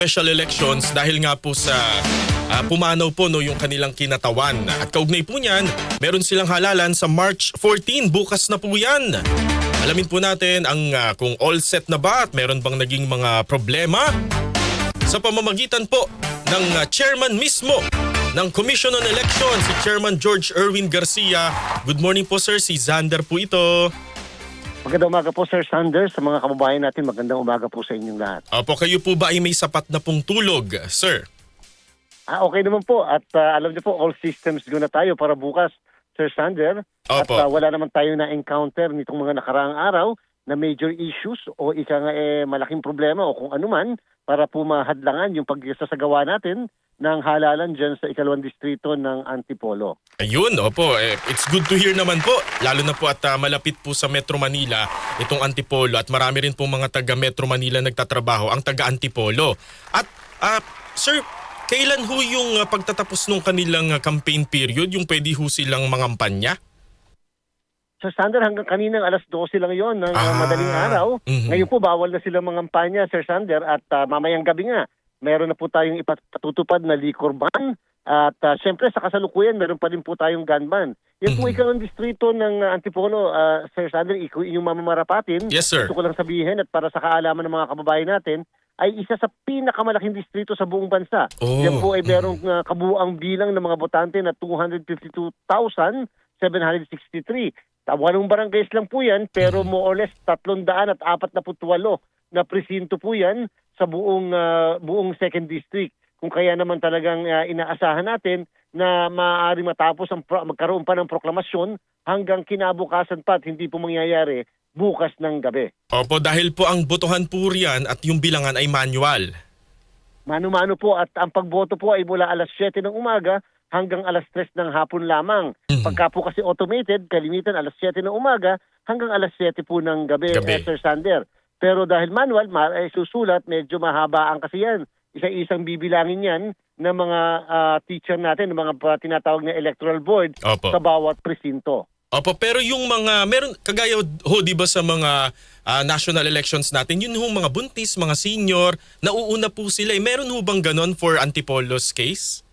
special elections dahil nga po sa pumanaw po yung kanilang kinatawan. At kaugnay po niyan, meron silang halalan sa March 14. Bukas na po yan. Alamin po natin kung all set na ba at meron bang naging mga problema sa pamamagitan po ng chairman mismo ng Commission on Elections, si Chairman George Erwin Garcia. Good morning po sir, si Xander po ito. Magandang umaga po Sir Sanders, sa mga kababayan natin, magandang umaga po sa inyong lahat. Opo, kayo po ba ay may sapat na pong tulog, sir? Okay naman po at alam niyo po, all systems go na tayo para bukas, Sir Sander. At Opo. wala naman tayo na-encounter nitong mga nakaraang araw na major issues o malaking problema o kung anuman para po mahadlangan yung pagsasagawa natin ng halalan dyan sa ikalawang distrito ng Antipolo. Ayun, opo. It's good to hear naman po. Lalo na po at malapit po sa Metro Manila itong Antipolo at marami rin po mga taga Metro Manila nagtatrabaho, ang taga Antipolo. At sir, kailan ho yung pagtatapos ng kanilang campaign period, yung pwede ho silang mangampanya? Sir Sander, hanggang kaninang alas 12 lang yon ng madaling araw. Ngayon po, bawal na silang mangampanya, Sir Sander, at mamayang gabi nga, meron na po tayong ipatutupad na liquor ban. At syempre sa kasalukuyan, meron pa rin po tayong gun ban. Yan po ikaw ang distrito ng Antipolo, Sir Sander, inyong mamamarapatin. Yes, sir. Gusto ko lang sabihin at para sa kaalaman ng mga kababayan natin, ay isa sa pinakamalaking distrito sa buong bansa. Oh. Yan po ay merong kabuuang bilang ng mga botante na 252,763. 8 barangays lang po yan, pero more or less 348 na presinto po yan sa buong second district. Kung kaya naman talagang inaasahan natin na maaari matapos magkaroon pa ng proklamasyon hanggang kinabukasan pa at hindi po mangyayari bukas ng gabi. Opo, dahil po ang botohan po riyan at yung bilangan ay manual. Mano-mano po at ang pagboto po ay mula alas 7 ng umaga hanggang alas 3 ng hapon lamang. Pagka po kasi automated, kalimitan alas 7 ng umaga hanggang alas 7 po ng gabi. Sir Sander. Pero dahil manual, susulat, medyo mahabaan kasi yan. Isa-isang bibilangin yan ng mga teacher natin, ng mga tinatawag na electoral board. Opo. Sa bawat presinto. Opo, pero yung mga, meron, kagaya ho, di ba sa mga national elections natin, yun ho mga buntis, mga senior, nauuna po sila. Meron ho bang ganon for Antipolo's case?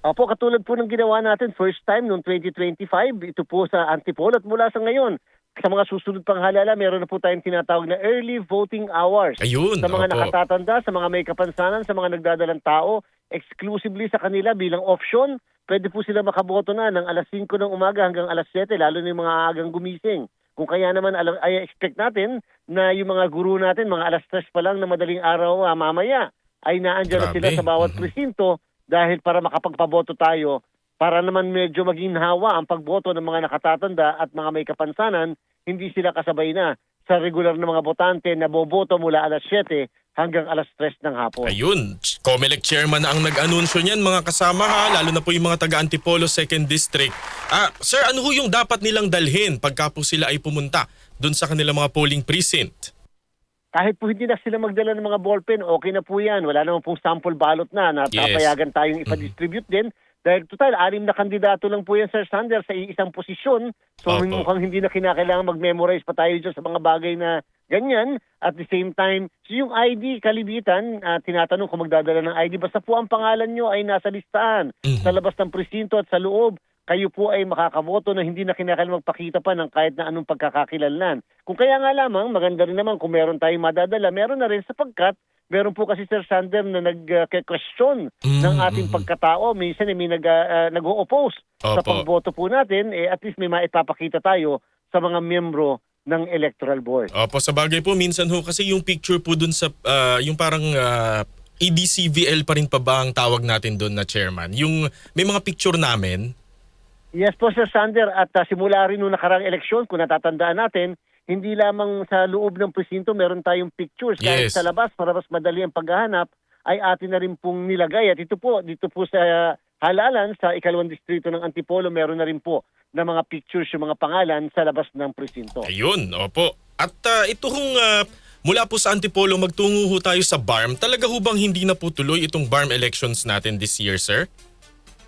Opo, katulad po ng ginawa natin first time noong 2025, ito po sa Antipolo at mula sa ngayon, sa mga susunod pang halala, meron na po tayong tinatawag na early voting hours. Ayun, sa mga opo. nakatatanda, sa mga may kapansanan, sa mga nagdadalang tao, exclusively sa kanila bilang option, pwede po sila makaboto na ng alas 5 ng umaga hanggang alas 7, lalo na yung mga agang gumising. Kung kaya naman ay expect natin na yung mga guru natin, mga alas 3 pa lang na madaling araw mamaya, ay naandyan na sila sa bawat presinto dahil para makapagpaboto tayo, para naman medyo maging hawa ang pagboto ng mga nakatatanda at mga may kapansanan, hindi sila kasabay na sa regular na mga botante na boboto mula alas 7 hanggang alas 3 ng hapon. Ayun, COMELEC chairman na ang nag-anunsyo niyan, mga kasama ha, lalo na po yung mga taga Antipolo 2nd District. Sir, ano ho yung dapat nilang dalhin pagka po sila ay pumunta doon sa kanilang mga polling precinct? Kahit po hindi na sila magdala ng mga ballpen, okay na po yan. Wala naman pong sample ballot na papayagan tayong ipa-distribute din. Dahil total, 6 na kandidato lang po yan, Sir Sander, sa iisang posisyon. So mukhang hindi na kinakailangan mag-memorize pa tayo dyan sa mga bagay na ganyan. At the same time, so yung ID, kalibitan, tinatanong kung magdadala ng ID, basta po ang pangalan nyo ay nasa listahan sa labas ng presinto at sa loob. Kayo po ay makakaboto na hindi na kinakailangan magpakita pa ng kahit na anong pagkakakilanlan. Kung kaya nga lamang, maganda rin naman kung meron tayong madadala, meron na rin sapagkat meron po kasi Sir Sander na nag-question ng ating pagkatao. Minsan may nag-o-oppose sa pagboto po natin. At least may maipapakita tayo sa mga miyembro ng electoral board. Opo, sa bagay po, minsan ho kasi yung picture po dun sa, yung parang EDCVL pa rin pa ba ang tawag natin dun na chairman? Yung may mga picture namin. Yes po Sir Sander, at simula rin nung nakarang eleksyon, kung natatandaan natin, hindi lamang sa loob ng presinto meron tayong pictures. Kahit sa labas, para mas madali ang paghahanap, ay atin na rin pong nilagay. At dito po sa halalan, sa ikalawang distrito ng Antipolo, meron na rin po na mga pictures, yung mga pangalan sa labas ng presinto. Ayun, opo. At ito hong mula po sa Antipolo, magtungo ho tayo sa BARM. Talaga ho bang hindi na po tuloy itong BARM elections natin this year, sir?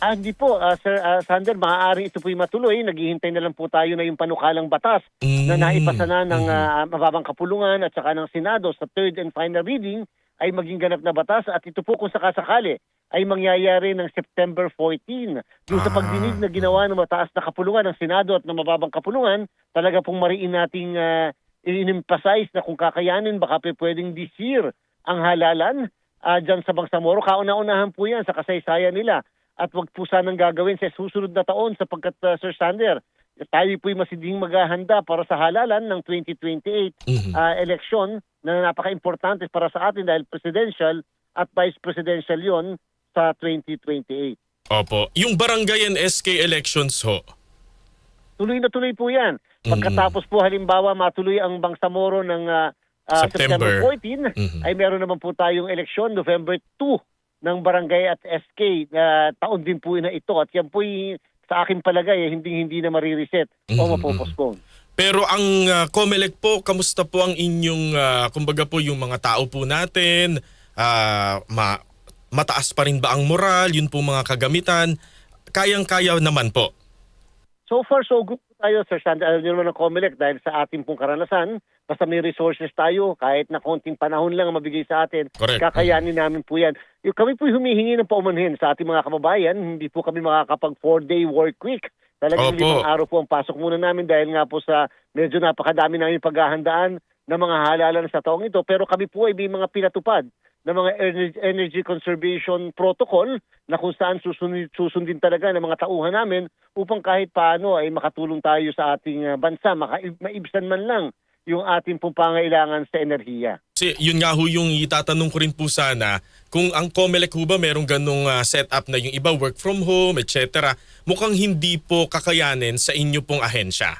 Hindi po, Sir Sander, maaaring ito po'y matuloy. Naghihintay na lang po tayo na yung panukalang batas na naipasa na ng mababang kapulungan at saka ng Senado sa third and final reading ay maging ganap na batas at ito po kung sakasakali ay mangyayari ng September 14. Yung sa pagdinig na ginawa ng mataas na kapulungan ng Senado at ng mababang kapulungan, talaga pong mariin nating in-emphasize na kung kakayanin baka pwedeng this year ang halalan dyan sa Bangsamoro. Kauna-unahan po yan sa kasaysayan nila at wag po sanang gagawin sa susunod na taon sapagkat Sir Sander, tayo po'y masiding maghahanda para sa halalan ng 2028 eleksyon na napaka-importante para sa atin dahil presidential at vice presidential yon sa 2028. Opo. Yung barangay and SK elections ho. Tuloy na tuloy po yan. Pagkatapos po halimbawa matuloy ang Bangsamoro ng September 14, ay meron naman po tayong eleksyon November 2 ng barangay at SK. Taon din po na ito at yan po sa akin palagay hindi na marireset o mapopostpone. Pero ang COMELEC po, kamusta po ang inyong, kumbaga po yung mga tao po natin, mataas pa rin ba ang moral, yun po mga kagamitan, kayang-kaya naman po? So far, so good po tayo, Sir Sander. Alam niyo naman ng COMELEC dahil sa ating pong karanasan, basta may resources tayo, kahit na konting panahon lang ang mabigay sa atin, Correct. kakayanin namin po yan. Kami po humihingi ng paumanhin sa ating mga kababayan, hindi po kami makakapag 4-day work week. Talagang Opo. 5 araw po ang pasok muna namin dahil nga po sa medyo napakadami namin paghahandaan ng mga halalan sa taong ito. Pero kami po ay may mga pinatupad ng mga energy conservation protocol na kung saan susundin talaga ng mga tauhan namin upang kahit paano ay makatulong tayo sa ating bansa, maibsan man lang yung ating pong pangailangan sa enerhiya. Kasi yun nga ho yung itatanong ko rin po sana, kung ang COMELEC ho ba merong ganong setup na yung iba work from home, etc. Mukhang hindi po kakayanin sa inyo pong ahensya.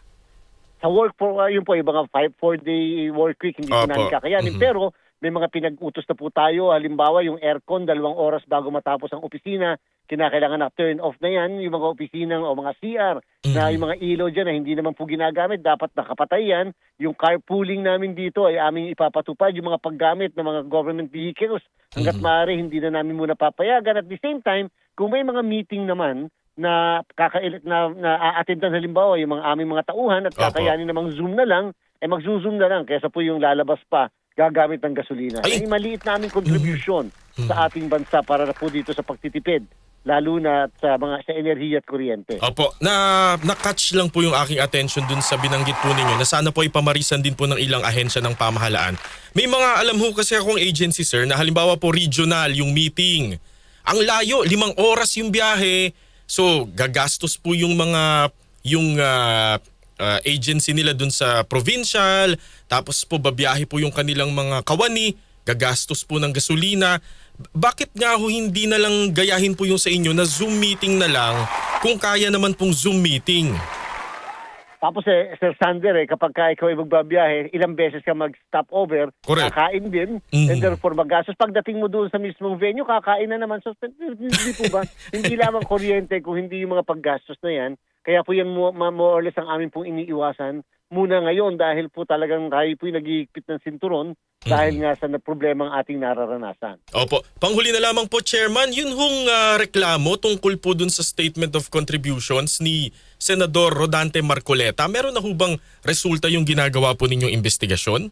Sa work for yun po, yung mga 4-day work week, hindi po namin kakayanin. Pero may mga pinag-utos na po tayo. Halimbawa, yung aircon, 2 oras bago matapos ang opisina, kinakailangan na turn off na yan. Yung mga opisina o mga CR, na yung mga ilaw dyan na hindi naman po ginagamit, dapat nakapatay yan. Yung carpooling namin dito ay aming ipapatupad. Yung mga paggamit ng mga government vehicles, hanggat maaari hindi na namin muna papayagan. At the same time, kung may mga meeting naman, na a-attendan halimbawa yung mga aming mga tauhan at kakayanin namang Zoom na lang, mag-zoom na lang kaysa po yung lalabas pa gagamit ng gasolina. Ay maliit na aming contribution sa ating bansa para na po dito sa pagtitipid, lalo na sa enerhiya at kuryente. Opo, na-catch lang po yung aking attention dun sa binanggit po ninyo na sana po ipamarisan din po ng ilang ahensya ng pamahalaan. May mga alam ho kasi akong agency sir na halimbawa po regional yung meeting. Ang layo, 5 oras yung biyahe. So gagastos po yung mga agency nila dun sa provincial, tapos po babiyahe po yung kanilang mga kawani, gagastos po ng gasolina. Bakit nga ho hindi na lang gayahin po yung sa inyo na Zoom meeting na lang kung kaya naman pong Zoom meeting? Tapos Sir Sander, kapag ikaw ay magbabiyahe, ilang beses ka mag-stop over, Correct. kakain din, and therefore magastos. Pagdating mo doon sa mismong venue, kakain na naman. So, hindi po ba? Hindi lamang kuryente kung hindi yung mga paggastos na yan. Kaya po yan more or less ang amin pong iniiwasan muna ngayon dahil po talagang tayo po nag-iigpit ng sinturon dahil nga sa problema ang ating nararanasan. Opo. Panghuli na lamang po, Chairman, yun hong reklamo tungkol po dun sa Statement of Contributions ni Senador Rodante Marcoleta. Meron na ho bang resulta yung ginagawa po ninyong investigasyon?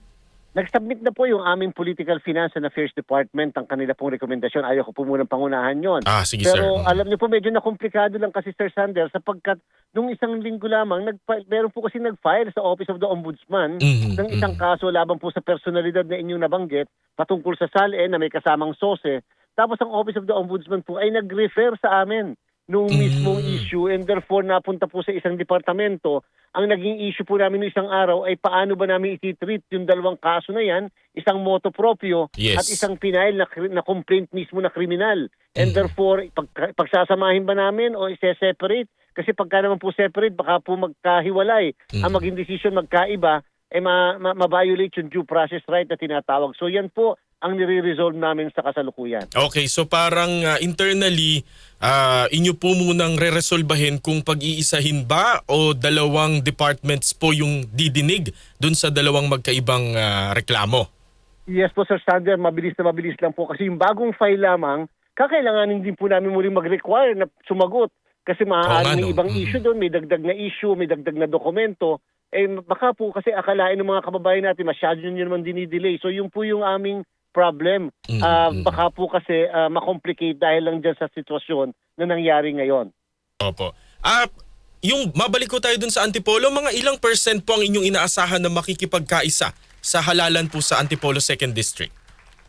Nag-submit na po yung aming Political Finance and Affairs Department ang kanila pong rekomendasyon. Ayaw ko po munang pangunahan yon. Sige Pero sir. alam niyo po, medyo nakomplikado lang kasi Sir Sander sapagkat nung isang linggo lamang, meron po kasi nag-file sa Office of the Ombudsman ng isang kaso laban po sa personalidad na inyong nabanggit patungkol sa SALE na may kasamang SOSE. Tapos ang Office of the Ombudsman po ay nag-refer sa amin nung mismong issue and therefore napunta po sa isang departamento. Ang naging issue po namin noong isang araw ay paano ba namin iti-treat yung 2 kaso na yan, isang motu proprio at isang final na complaint mismo na kriminal. And therefore, pagsasamahin ba namin o i-separate? Kasi pagka naman po separate, baka po magkahiwalay. Ang maging decision magkaiba, ma-violate yung due process right na tinatawag. So yan po ang nire-resolve namin sa kasalukuyan. Okay, so parang internally, inyo po munang re-resolbahin kung pag-iisahin ba o 2 departments po yung didinig dun sa 2 magkaibang reklamo? Yes po Sir Sander, mabilis lang po kasi yung bagong file lamang, kakailanganin din po namin muli mag-require na sumagot kasi maaaring may ibang issue doon, may dagdag na issue, may dagdag na dokumento. Baka po kasi akalain ng mga kababayan natin masyado yun naman dinidelay. So yun po yung aming problem. Baka po kasi makomplicate dahil lang dyan sa sitwasyon na nangyari ngayon. Opo. Yung mabalik ko tayo dun sa Antipolo, mga ilang percent po ang inyong inaasahan na makikipagkaisa sa halalan po sa Antipolo 2nd District?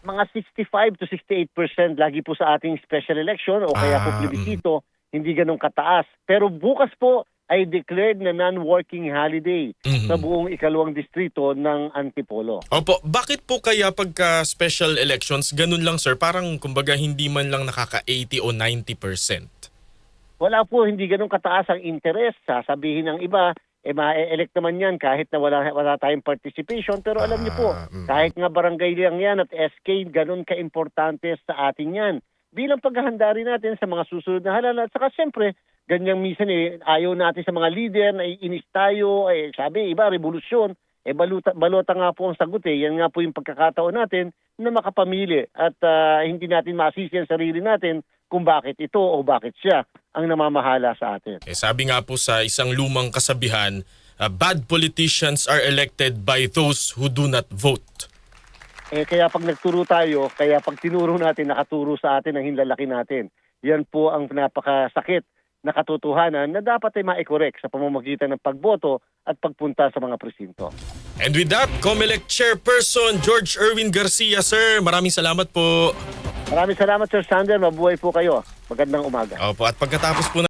Mga 65 to 68% lagi po sa ating special election o kaya po plebisito, hindi ganun kataas. Pero bukas po ay declared na non-working holiday sa buong ikalawang distrito ng Antipolo. Opo, bakit po kaya pagka special elections, ganun lang sir, parang kumbaga hindi man lang nakaka 80 o 90%? Wala po, hindi ganun kataas ang interest. Sasabihin ng iba, ma-elect naman yan kahit na wala tayong participation. Pero alam niyo po, kahit nga barangay lang yan at SK, ganun ka-importante sa atin yan. Bilang paghahanda rin natin sa mga susunod na halalan. At saka siyempre, ganyan minsan ayaw natin sa mga leader na iinis tayo. Sabi, iba, revolusyon. Balota nga po ang sagot Yan nga po yung pagkakataon natin na makapamili. At hindi natin masisi ang sarili natin kung bakit ito o bakit siya ang namamahala sa atin. Sabi nga po sa isang lumang kasabihan, bad politicians are elected by those who do not vote. Kaya pag nagturo tayo, kaya pag tinuro natin, nakaturo sa atin ang hinlalaki natin. Yan po ang napakasakit na katotohanan na dapat ay ma-correct sa pamamagitan ng pagboto at pagpunta sa mga presinto. And with that, COMELEC Chairperson George Erwin Garcia, sir, maraming salamat po. Maraming salamat, Sir Sander. Mabuhay po kayo. Magandang umaga. Opo, at pagkatapos po